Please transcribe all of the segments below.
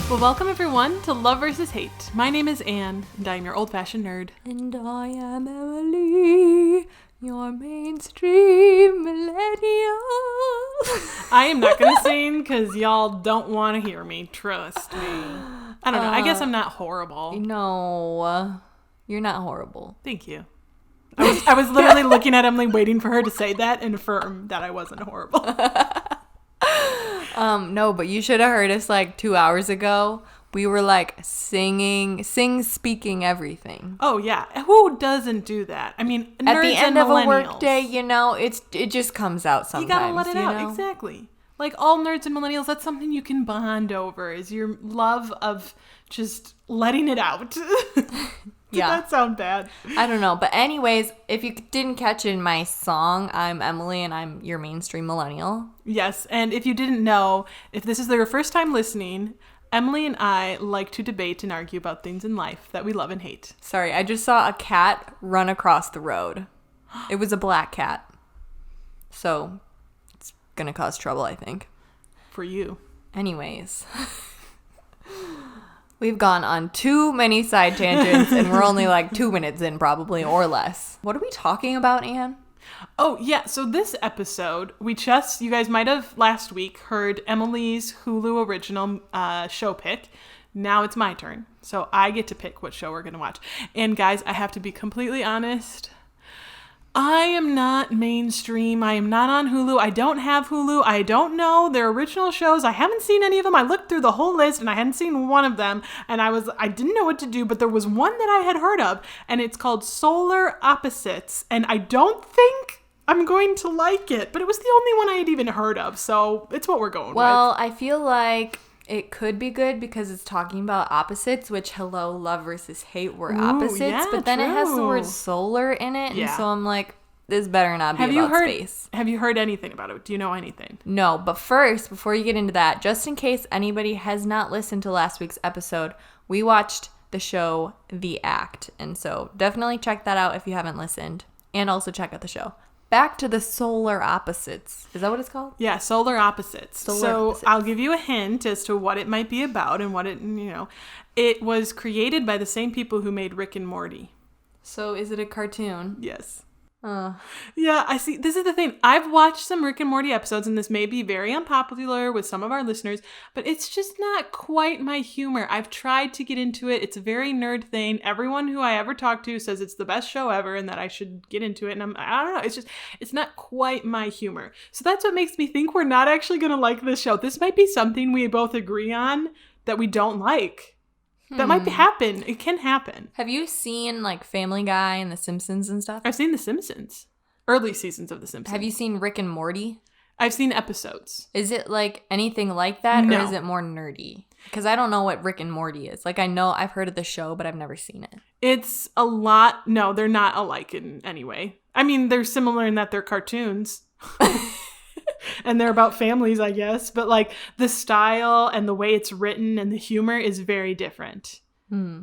Well, welcome everyone to Love vs. Hate. My name is Anne, and I'm your old-fashioned nerd. And I am Emily, your mainstream millennial. I am not going to sing because y'all don't want to hear me. Trust me. I don't know. I guess I'm not horrible. No, you're not horrible. Thank you. I was literally looking at Emily waiting for her to say that and affirm that I wasn't horrible. No, but you should have heard us like 2 hours ago. We were like speaking everything. Oh, yeah. Who doesn't do that? I mean, nerds at the end and of a work day, you know, it just comes out sometimes. You gotta let it out. Know? Exactly. Like all nerds and millennials, that's something you can bond over, is your love of just letting it out. Did that sound bad? I don't know. But anyways, if you didn't catch in my song, I'm Emily and I'm your mainstream millennial. Yes. And if you didn't know, if this is your first time listening, Emily and I like to debate and argue about things in life that we love and hate. Sorry, I just saw a cat run across the road. It was a black cat. So it's going to cause trouble, I think. For you. Anyways. We've gone on too many side tangents, and we're only like 2 minutes in, probably, or less. What are we talking about, Anne? Oh, yeah. So this episode, you guys might have last week heard Emily's Hulu original show pick. Now it's my turn. So I get to pick what show we're going to watch. And guys, I have to be completely honest. I am not mainstream. I am not on Hulu. I don't have Hulu. I don't know their original shows. I haven't seen any of them. I looked through the whole list and I hadn't seen one of them. And I didn't know what to do, but there was one that I had heard of and it's called Solar Opposites. And I don't think I'm going to like it, but it was the only one I had even heard of. So it's what we're going with. Well, I feel like it could be good because it's talking about opposites, which hello, love versus hate were opposites. Yeah, but then it has the word solar in it. And so I'm like, this better not be about space. Have you heard anything about it? Do you know anything? No, but first, before you get into that, just in case anybody has not listened to last week's episode, we watched the show The Act. And so definitely check that out if you haven't listened. And also check out the show. Back to the solar opposites. Is that what it's called? Yeah, solar opposites. Opposites. I'll give you a hint as to what it might be about and what it was created by the same people who made Rick and Morty. So is it a cartoon? Yes. Yeah, I see. This is the thing. I've watched some Rick and Morty episodes, and this may be very unpopular with some of our listeners, but it's just not quite my humor. I've tried to get into it. It's a very nerd thing. Everyone who I ever talk to says it's the best show ever and that I should get into it. And I don't know. It's not quite my humor. So that's what makes me think we're not actually going to like this show. This might be something we both agree on that we don't like. That might happen. It can happen. Have you seen like Family Guy and The Simpsons and stuff? I've seen The Simpsons. Early seasons of The Simpsons. Have you seen Rick and Morty? I've seen episodes. Is it like anything like that No. or is it more nerdy? Because I don't know what Rick and Morty is. Like I know I've heard of the show, but I've never seen it. It's a lot. No, they're not alike in any way. I mean, they're similar in that they're cartoons. And they're about families, I guess. But like the style and the way it's written and the humor is very different.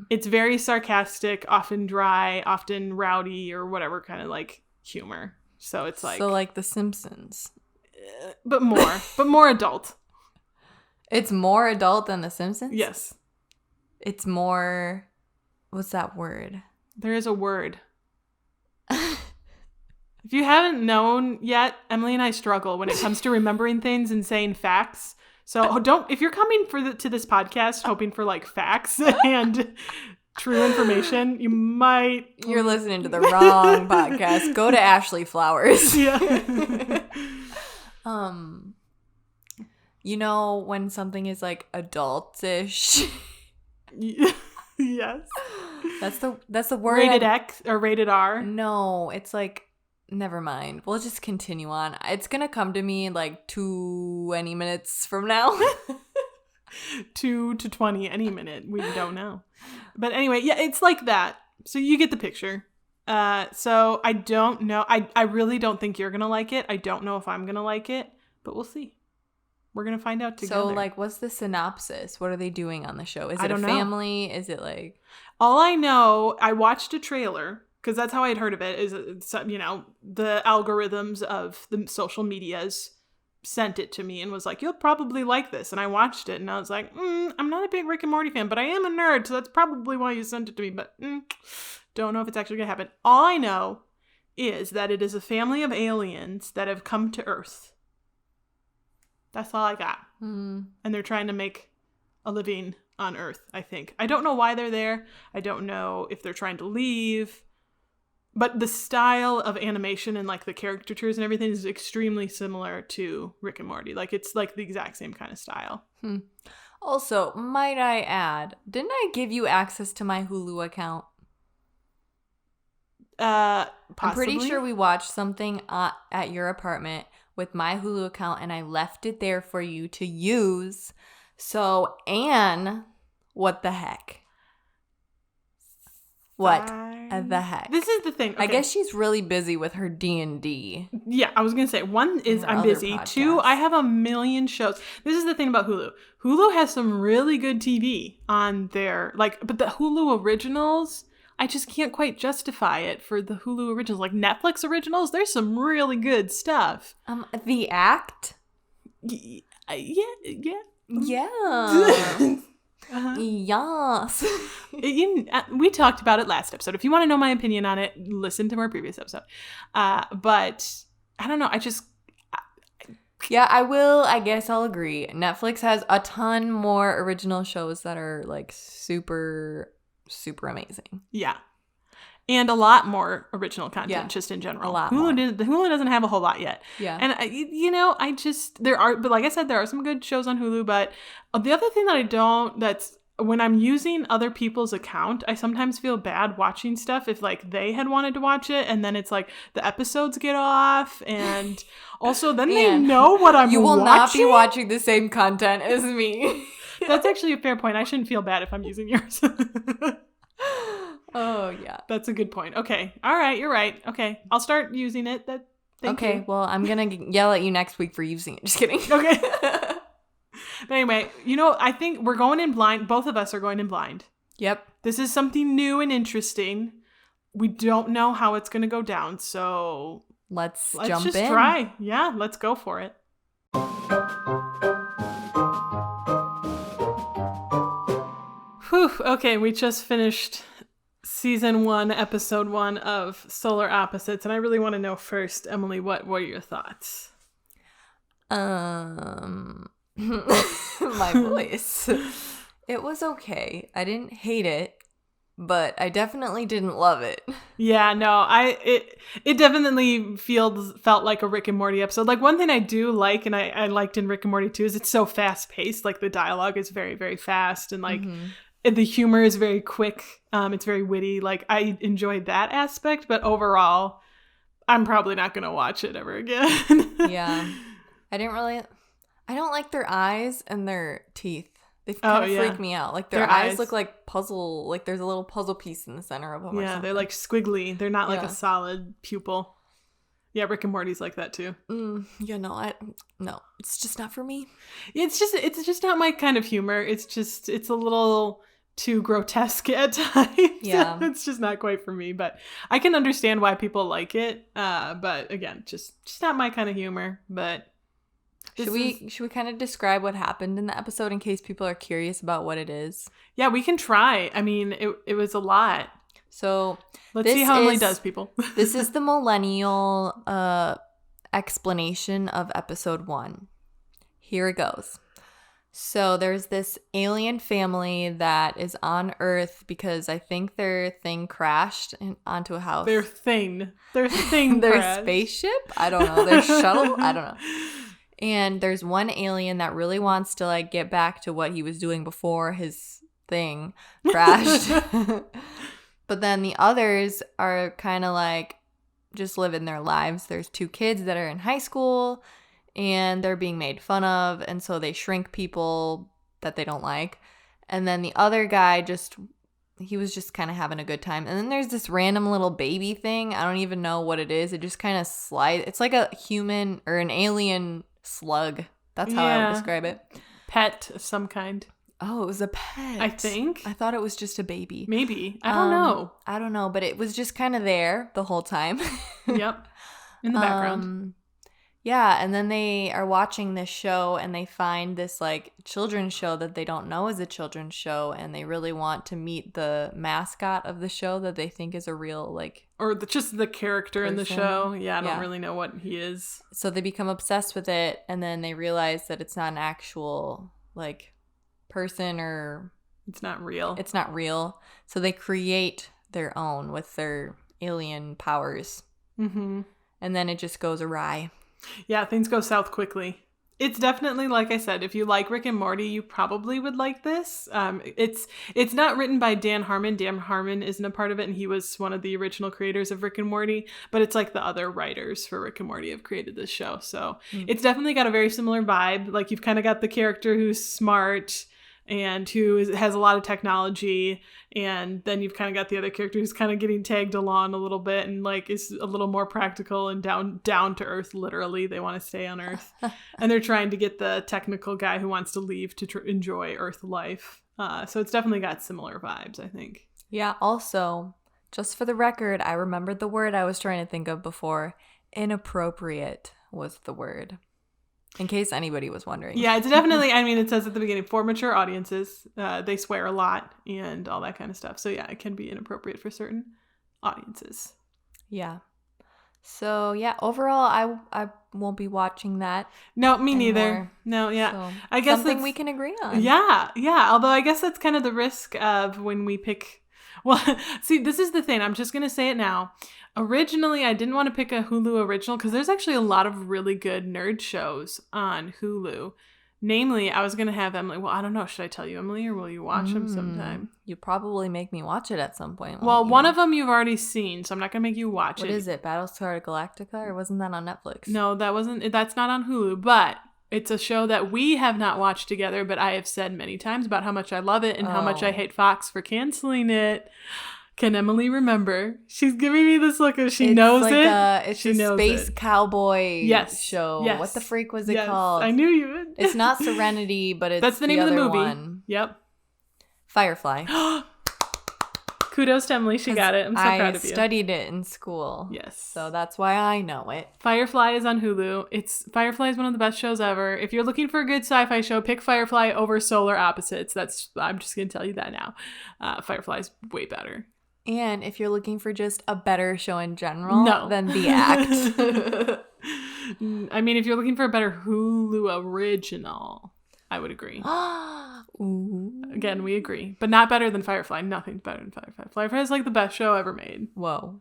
It's very sarcastic, often dry, often rowdy or whatever kind of like humor. So it's like... So like The Simpsons. But more adult. It's more adult than The Simpsons? Yes. It's more... What's that word? There is a word. If you haven't known yet, Emily and I struggle when it comes to remembering things and saying facts. So if you're coming to this podcast hoping for like facts and true information, you're listening to the wrong podcast. Go to Ashley Flowers. Yeah. You know when something is like adultish. Yes. That's the word. Rated X or rated R. No, it's like, never mind. We'll just continue on. It's going to come to me in like 20 minutes from now. 2 to 20 any minute. We don't know. But anyway, yeah, it's like that. So you get the picture. So I don't know. I really don't think you're going to like it. I don't know if I'm going to like it, but we'll see. We're going to find out together. So like, what's the synopsis? What are they doing on the show? Is it a family? Is it like... All I know, I watched a trailer because that's how I had heard of it, is, the algorithms of the social medias sent it to me and was like, you'll probably like this. And I watched it and I was like, I'm not a big Rick and Morty fan, but I am a nerd. So that's probably why you sent it to me. But don't know if it's actually going to happen. All I know is that it is a family of aliens that have come to Earth. That's all I got. And they're trying to make a living on Earth, I think. I don't know why they're there. I don't know if they're trying to leave. But the style of animation and like the caricatures and everything is extremely similar to Rick and Morty. Like it's like the exact same kind of style. Also, might I add, didn't I give you access to my Hulu account? Possibly. I'm pretty sure we watched something at your apartment with my Hulu account and I left it there for you to use. So, Anne, what the heck? What the heck? This is the thing. Okay. I guess she's really busy with her D&D. Yeah, I was going to say, one is I'm busy. Podcasts. 2, I have a million shows. This is the thing about Hulu. Hulu has some really good TV on there. But the Hulu originals, I just can't quite justify it for the Hulu originals. Like Netflix originals, there's some really good stuff. The Act? Yeah. Yeah. Yes. We talked about it last episode. If you want to know my opinion on it, listen to our previous episode. But I don't know. Yeah, I will. I guess I'll agree. Netflix has a ton more original shows that are like super, super amazing. Yeah. And a lot more original content just in general. A lot more. Hulu doesn't have a whole lot yet. Yeah. And, but like I said, there are some good shows on Hulu. But the other thing that's when I'm using other people's account, I sometimes feel bad watching stuff if like they had wanted to watch it. And then it's like the episodes get off. And also then they know what I'm watching. You will not be watching the same content as me. That's actually a fair point. I shouldn't feel bad if I'm using yours. Oh, yeah. That's a good point. Okay. All right. You're right. Okay. I'll start using it. Thank you. Well, I'm going to yell at you next week for using it. Just kidding. Okay. But anyway, I think we're going in blind. Both of us are going in blind. Yep. This is something new and interesting. We don't know how it's going to go down. So let's jump just in. Try. Yeah. Let's go for it. Whew. Okay. We just finished Season 1, Episode 1 of Solar Opposites. And I really want to know first, Emily, what were your thoughts? My voice. It was okay. I didn't hate it, but I definitely didn't love it. Yeah, no, it definitely felt like a Rick and Morty episode. Like one thing I do like, and I liked in Rick and Morty too, is it's so fast paced. Like the dialogue is very, very fast, and like the humor is very quick. It's very witty. Like I enjoyed that aspect, but overall, I'm probably not gonna watch it ever again. Yeah, I don't like their eyes and their teeth. They kind of freak me out. Like their eyes look like puzzle. Like there's a little puzzle piece in the center of them. Yeah, they're like squiggly. They're not like a solid pupil. Yeah, Rick and Morty's like that too. Yeah, no, it's just not for me. It's just not my kind of humor. It's a little too grotesque at times. Yeah, it's just not quite for me. But I can understand why people like it. But again, just not my kind of humor. But should we kind of describe what happened in the episode in case people are curious about what it is? Yeah, we can try. I mean, it was a lot. So let's see how Emily does, people. This is the millennial explanation of episode 1. Here it goes. So there's this alien family that is on Earth because I think their thing crashed onto a house. Their thing Their crashed. spaceship? I don't know. Their shuttle? I don't know. And there's one alien that really wants to like get back to what he was doing before his thing crashed. But then the others are kind of like just living their lives. There's 2 kids that are in high school and they're being made fun of. And so they shrink people that they don't like. And then the other guy he was just kind of having a good time. And then there's this random little baby thing. I don't even know what it is. It just kind of slides. It's like a human or an alien slug. That's how I would describe it. Pet of some kind. Oh, it was a pet. I think. I thought it was just a baby. Maybe. I don't know. I don't know, but it was just kind of there the whole time. Yep. In the background. Yeah, and then they are watching this show and they find this like children's show that they don't know is a children's show, and they really want to meet the mascot of the show that they think is a real like or just the character in the person. show. Yeah, I don't Yeah. really know what he is. So they become obsessed with it, and then they realize that it's not an actual like person, or It's not real. it's not real. So they create their own with their alien powers. Mm-hmm. And then it just goes awry. Yeah, things go south quickly. It's definitely, like I said, if you like Rick and Morty, you probably would like this. It's not written by Dan Harmon. Dan Harmon isn't a part of it, and he was one of the original creators of Rick and Morty. But it's like the other writers for Rick and Morty have created this show. So it's definitely got a very similar vibe. Like, you've kind of got the character who's smart and has a lot of technology, and then you've kind of got the other character who's kind of getting tagged along a little bit and like is a little more practical and down to earth. Literally, they want to stay on Earth, and they're trying to get the technical guy who wants to leave to enjoy Earth life. So it's definitely got similar vibes, I think. Yeah, also, just for the record, I remembered the word I was trying to think of before. Inappropriate was the word. In case anybody was wondering. Yeah, it's definitely, I mean, it says at the beginning, for mature audiences, they swear a lot and all that kind of stuff. So yeah, it can be inappropriate for certain audiences. Yeah. So yeah, overall, I won't be watching that. No, me anymore. neither. No, yeah. So I guess something that's, we can agree on. Yeah. Although I guess that's kind of the risk of when we pick. Well, see, this is the thing. I'm just going to say it now. Originally, I didn't want to pick a Hulu original because there's actually a lot of really good nerd shows on Hulu. Namely, I was going to have Emily. Well, I don't know. Should I tell you, Emily, or will you watch them sometime? You probably make me watch it at some point. Well, won't you? one of them you've already seen, so I'm not going to make you watch it. What is it? Battlestar Galactica? Or wasn't that on Netflix? No, that's not on Hulu, but it's a show that we have not watched together, but I have said many times about how much I love it and how much I hate Fox for canceling it. Can Emily remember? She's giving me this look as she knows like it. It's she a knows space it. cowboy Yes. show. Yes. What the freak was it Yes. called? I knew you would. It's not Serenity, but it's That's the name of the other movie. one. Yep. Firefly. Kudos to Emily. She got it. I'm so proud of you. I studied it in school. Yes. So that's why I know it. Firefly is on Hulu. Firefly is one of the best shows ever. If you're looking for a good sci-fi show, pick Firefly over Solar Opposites. I'm just going to tell you that now. Firefly is way better. And if you're looking for just a better show in general, then The Act. I mean, if you're looking for a better Hulu original, I would agree. Ooh. Again, we agree. But not better than Firefly. Nothing's better than Firefly. Firefly is like the best show ever made. Whoa.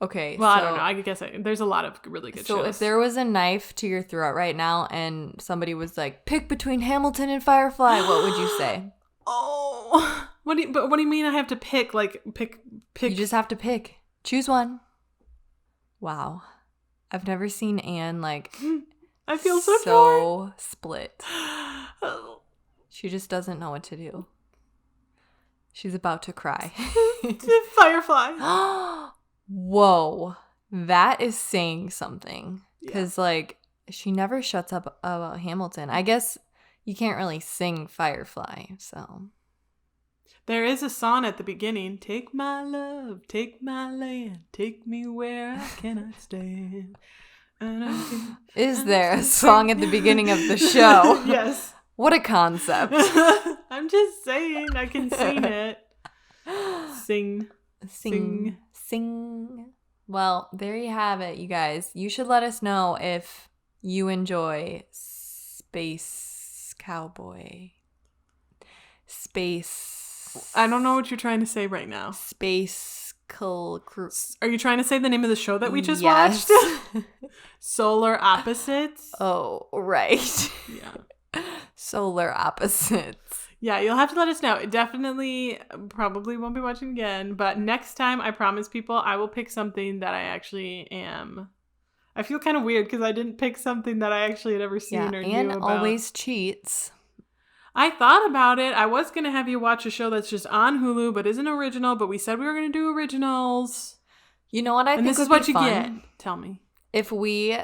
Okay. Well, I don't know. I guess there's a lot of really good shows. So if there was a knife to your throat right now and somebody was like, pick between Hamilton and Firefly, what would you say? Oh. What do you mean I have to pick? Like, pick. You just have to pick. Choose one. Wow. I've never seen Anne like I feel so torn. Split. She just doesn't know what to do. She's about to cry. Firefly. Whoa. That is saying something. Because, like, she never shuts up about Hamilton. I guess you can't really sing Firefly, so. There is a song at the beginning. Take my love, take my land, take me where I cannot stand. Is there a song at the beginning of the show? Yes. What a concept. I'm just saying, I can sing it. Sing. Well, there you have it, you guys. You should let us know if you enjoy Space Cowboy. I don't know what you're trying to say right now. Are you trying to say the name of the show that we just watched? Solar Opposites? Oh, right. Yeah. Solar Opposites. Yeah, you'll have to let us know. It definitely probably won't be watching again, but next time, I promise people, I will pick something that I actually am. I feel kind of weird because I didn't pick something that I actually had ever seen or knew about. And always cheats. I thought about it. I was going to have you watch a show that's just on Hulu, but isn't original, but we said we were going to do originals. You know what I think this would is what be you fun? get. Tell me. If we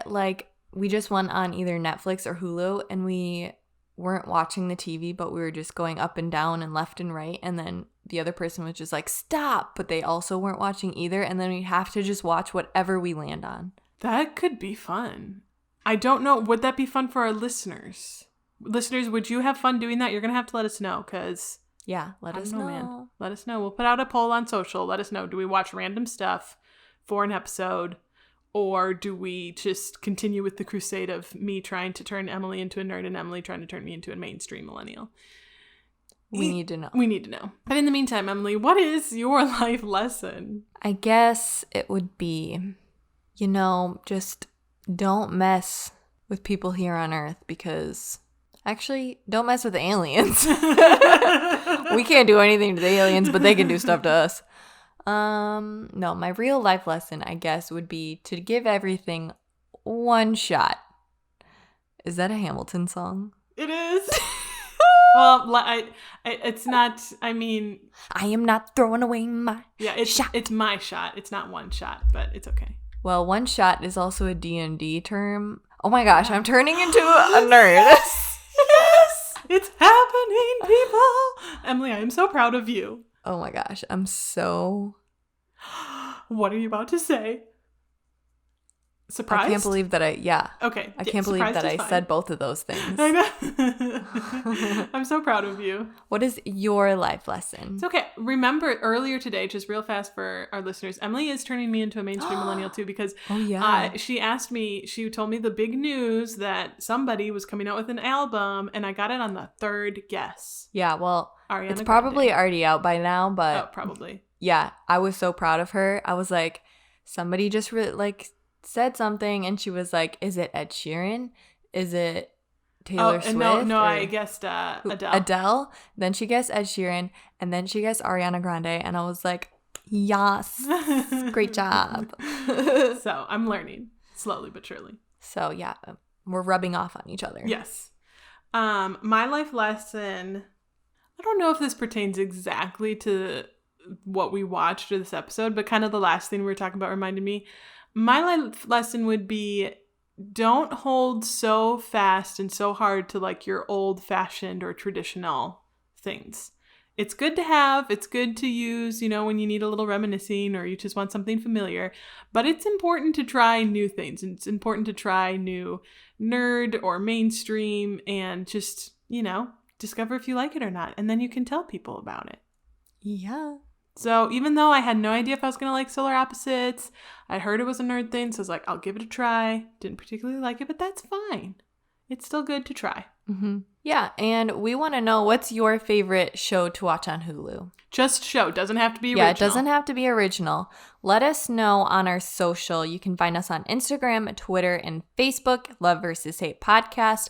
just went on either Netflix or Hulu and we weren't watching the TV, but we were just going up and down and left and right, and then the other person was just like, stop, but they also weren't watching either, and then we have to just watch whatever we land on. That could be fun. I don't know. Would that be fun for our listeners? Listeners, would you have fun doing that? You're going to have to let us know because... Yeah, let us know. Man. Let us know. We'll put out a poll on social. Let us know. Do we watch random stuff for an episode? Or do we just continue with the crusade of me trying to turn Emily into a nerd and Emily trying to turn me into a mainstream millennial? We need to know. We need to know. But in the meantime, Emily, what is your life lesson? I guess it would be, just don't mess with people here on Earth because... Actually, don't mess with the aliens. We can't do anything to the aliens, but they can do stuff to us. No, my real life lesson, I guess, would be to give everything one shot. Is that a Hamilton song? It is. Well, it's not, I mean... I am not throwing away my shot. It's my shot. It's not one shot, but it's okay. Well, one shot is also a D&D term. Oh my gosh, I'm turning into a nerd. Yes! It's happening, people! Emily, I am so proud of you. Oh my gosh, I'm so... What are you about to say? Surprised? I can't believe that Okay. I can't believe that I said both of those things. I know. I'm so proud of you. What is your life lesson? It's okay. Remember earlier today, just real fast for our listeners, Emily is turning me into a mainstream millennial too because she told me the big news that somebody was coming out with an album and I got it on the third guess. Yeah, well, Ariana it's probably already out by now, but... Oh, probably. Yeah, I was so proud of her. I was like, somebody just said something and she was like, is it Ed Sheeran? Is it Taylor Swift? No, I guessed Adele. Then she guessed Ed Sheeran and then she guessed Ariana Grande and I was like, yes, great job. So I'm learning slowly but surely. So yeah, we're rubbing off on each other. Yes. My life lesson, I don't know if this pertains exactly to what we watched or this episode, but kind of the last thing we were talking about reminded me. My life lesson would be don't hold so fast and so hard to like your old-fashioned or traditional things. It's good to have, it's good to use, when you need a little reminiscing or you just want something familiar, but it's important to try new things. It's important to try new nerd or mainstream and just, discover if you like it or not. And then you can tell people about it. Yeah. So even though I had no idea if I was going to like Solar Opposites, I heard it was a nerd thing, so I was like, I'll give it a try. Didn't particularly like it, but that's fine. It's still good to try. Mm-hmm. Yeah, and we want to know what's your favorite show to watch on Hulu. Just show. Doesn't have to be original. Yeah, it doesn't have to be original. Let us know on our social. You can find us on Instagram, Twitter, and Facebook, Love vs. Hate Podcast.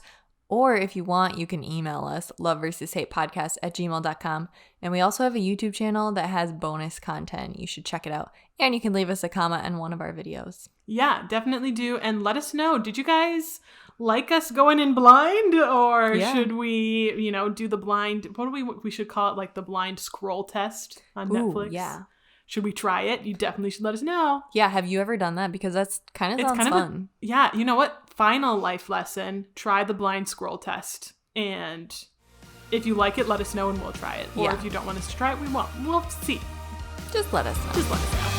Or if you want, you can email us, loveversushatepodcast@gmail.com. And we also have a YouTube channel that has bonus content. You should check it out. And you can leave us a comment on one of our videos. Yeah, definitely do. And let us know. Did you guys like us going in blind? Or should we, do the blind, what do we should call it, like the blind scroll test on Netflix? Yeah. Should we try it? You definitely should let us know. Yeah, have you ever done that? Because that's kind of sounds fun. Yeah, you know what? Final life lesson, try the blind scroll test. And if you like it, let us know and we'll try it. Or if you don't want us to try it, we won't. We'll see. Just let us know.